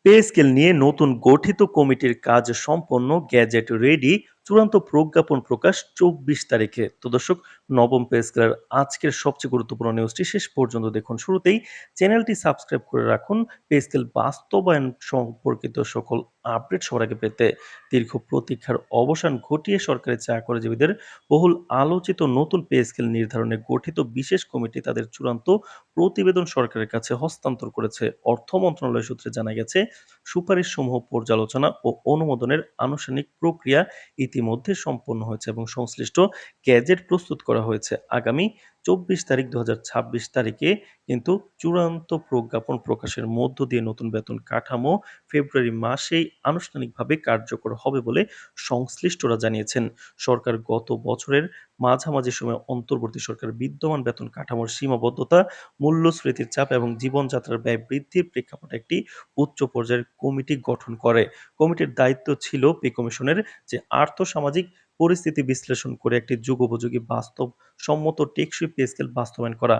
Pay scale নিয়ে নতুন গঠিত কমিটির কাজ সম্পন্ন, গ্যাজেট রেডি, চূড়ান্ত প্রজ্ঞাপন প্রকাশ ২৪ তারিখে। তো দর্শক, নবম পে স্কেলের আজকের সবচেয়ে গুরুত্বপূর্ণ নিউজটি শেষ পর্যন্ত দেখুন। শুরুতেই চ্যানেলটি সাবস্ক্রাইব করে রাখুন পে স্কেল বাস্তবায়ন সম্পর্কিত সকল আপডেট সবার আগে পেতে। দীর্ঘ প্রতীক্ষার অবসান ঘটিয়ে সরকারি চাকরিজীবীদের বহুল আলোচিত নতুন পে স্কেল নির্ধারণে গঠিত বিশেষ কমিটি তাদের চূড়ান্ত প্রতিবেদন সরকারের কাছে হস্তান্তর করেছে। অর্থ মন্ত্রণালয় সূত্রে জানা গেছে, সুপারিশসমূহ পর্যালোচনা ও অনুমোদনের আনুষ্ঠানিক প্রক্রিয়া ইতিমধ্যে সম্পন্ন হয়েছে এবং সংশ্লিষ্ট গ্যাজেট প্রস্তুত করা হয়েছে। আগামী ২৪ তারিখ ২০২৬ তারিখে কিন্তু চূড়ান্ত প্রজ্ঞাপন প্রকাশের মধ্য দিয়ে নতুন বেতন কাঠামো ফেব্রুয়ারি মাসেই আনুষ্ঠানিকভাবে কার্যকর হবে বলে সংশ্লিষ্টরা জানিয়েছেন। সরকার গত বছরের মাঝামাঝি সময়ে অন্তর্বর্তী সরকার বিদ্যমান বেতন কাঠামোর সীমাবদ্ধতা, মূল্যস্ফীতির চাপ এবং জীবনযাত্রার ব্যয় বৃদ্ধির প্রেক্ষাপটে একটি উচ্চ পর্যায়ের কমিটি গঠন করে। কমিটির দায়িত্ব ছিল পে কমিশনের যে আর্থসামাজিক পরিস্থিতি বিশ্লেষণ করে একটি যুগোপযোগী বাস্তবসম্মত টেকসই পে স্কেল বাস্তবায়ন করা।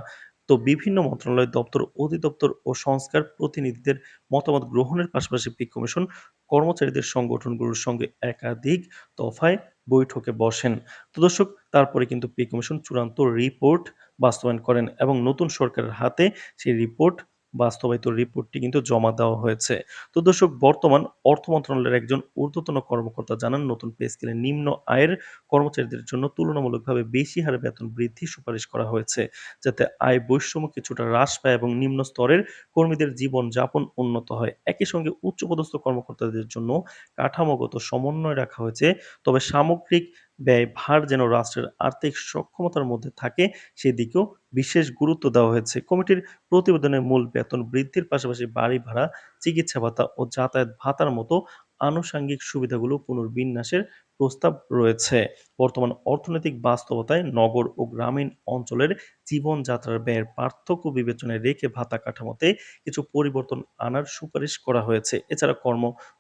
তো বিভিন্ন মন্ত্রণালয়, দপ্তর, অধিদপ্তর ও সংস্কার প্রতিনিধিদের মতামত গ্রহণের পাশাপাশি পে কমিশন কর্মচারীদের সংগঠনগুলোর সঙ্গে একাধিক দফায় বৈঠকে বসেন। তো দর্শক, তারপরে কিন্তু পে কমিশন চূড়ান্ত রিপোর্ট বাস্তবায়ন করেন এবং নতুন সরকারের হাতে সেই বাস্তবায়িত রিপোর্টটি কিন্তু জমা দেওয়া হয়েছে। তো দর্শক, বর্তমান অর্থ মন্ত্রণালয়ের একজন ঊর্ধ্বতন কর্মকর্তা জানান, নতুন পে স্কেলে নিম্ন আয়ের কর্মচারীদের জন্য তুলনামূলকভাবে বেশি হারে বেতন বৃদ্ধির সুপারিশ করা হয়েছে, যাতে আয় বৈষম্য কিছুটা হ্রাস পায় এবং নিম্ন স্তরের কর্মীদের জীবনযাপন উন্নত হয়। একই সঙ্গে উচ্চপদস্থ কর্মকর্তাদের জন্য কাঠামোগত সমন্বয় রাখা হয়েছে, তবে সামগ্রিক ব্যয়ভার যেন রাষ্ট্রের আর্থিক সক্ষমতার মধ্যে থাকে সেদিকেও বিশেষ গুরুত্ব দেওয়া হয়েছে। কমিটির প্রতিবেদনে মূল বেতন বৃদ্ধির পাশাপাশি বাড়ি ভাড়া, চিকিৎসা ভাতা ও যাতায়াত ভাতার মতো আনুষঙ্গিক সুবিধাগুলো পুনর্বিন্যাসের প্রস্তাব রয়েছে। বর্তমান অর্থনৈতিক বাস্তবতায় নগর ও গ্রামীণ অঞ্চলের জীবনযাত্রার ব্যয়ের পার্থক্য বিবেচনায় রেখে ভাতা কাঠামোতে কিছু পরিবর্তন আনার সুপারিশ করা হয়েছে। এছাড়া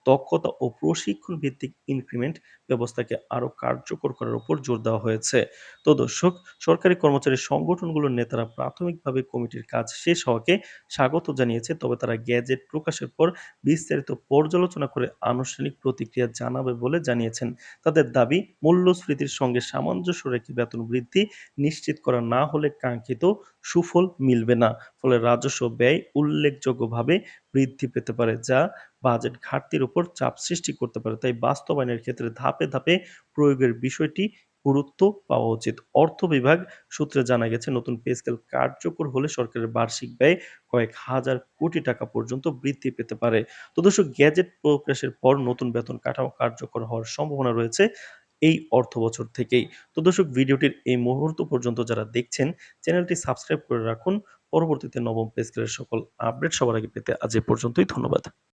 দক্ষতা ও প্রশিক্ষণ ভিত্তিক ইনক্রিমেন্ট ব্যবস্থাকে আরও কার্যকর করার উপর জোর দেওয়া হয়েছে। তো দর্শক, সরকারি কর্মচারী সংগঠনগুলোর নেতারা প্রাথমিকভাবে কমিটির কাজ শেষ হওয়াকে স্বাগত জানিয়েছে, তবে তারা গ্যাজেট প্রকাশের পর বিস্তারিত পর্যালোচনা করে আনুষ্ঠানিক প্রতিক্রিয়া জানাবে বলে জানিয়েছেন। তাদের দাবি, মূল্যস্ফীতির সঙ্গে সামঞ্জস্য রেখে বেতন বৃদ্ধি নিশ্চিত করা না হলে কাঙ্ক্ষিত সুফল মিলবে না। ফলে রাজস্ব ব্যয় উল্লেখযোগ্যভাবে বৃদ্ধি পেতে পারে, যা বাজেট ঘাটতির উপর চাপ সৃষ্টি করতে পারে। তাই বাস্তবায়নের ক্ষেত্রে ধাপে ধাপে প্রয়োগের বিষয়টি গুরুত্ব পাওয়া উচিত। অর্থ বিভাগ সূত্রে জানা গেছে, নতুন পে স্কেল কার্যকর হলে সরকারের বার্ষিক ব্যয় কয়েক হাজার কোটি টাকা পর্যন্ত বৃদ্ধি পেতে পারে। তো দর্শক, গ্যাজেট প্রকাশের পর নতুন বেতন কাঠামো কার্যকর হওয়ার সম্ভাবনা রয়েছে এই অর্থবছর থেকেই। তো দর্শক, ভিডিওটির এই মুহূর্ত পর্যন্ত যারা দেখছেন, চ্যানেলটি সাবস্ক্রাইব করে রাখুন। পরবর্তীতে নবম পে স্কেলের সকল আপডেট সবার আগে পেতে আজ এ পর্যন্তই। ধন্যবাদ।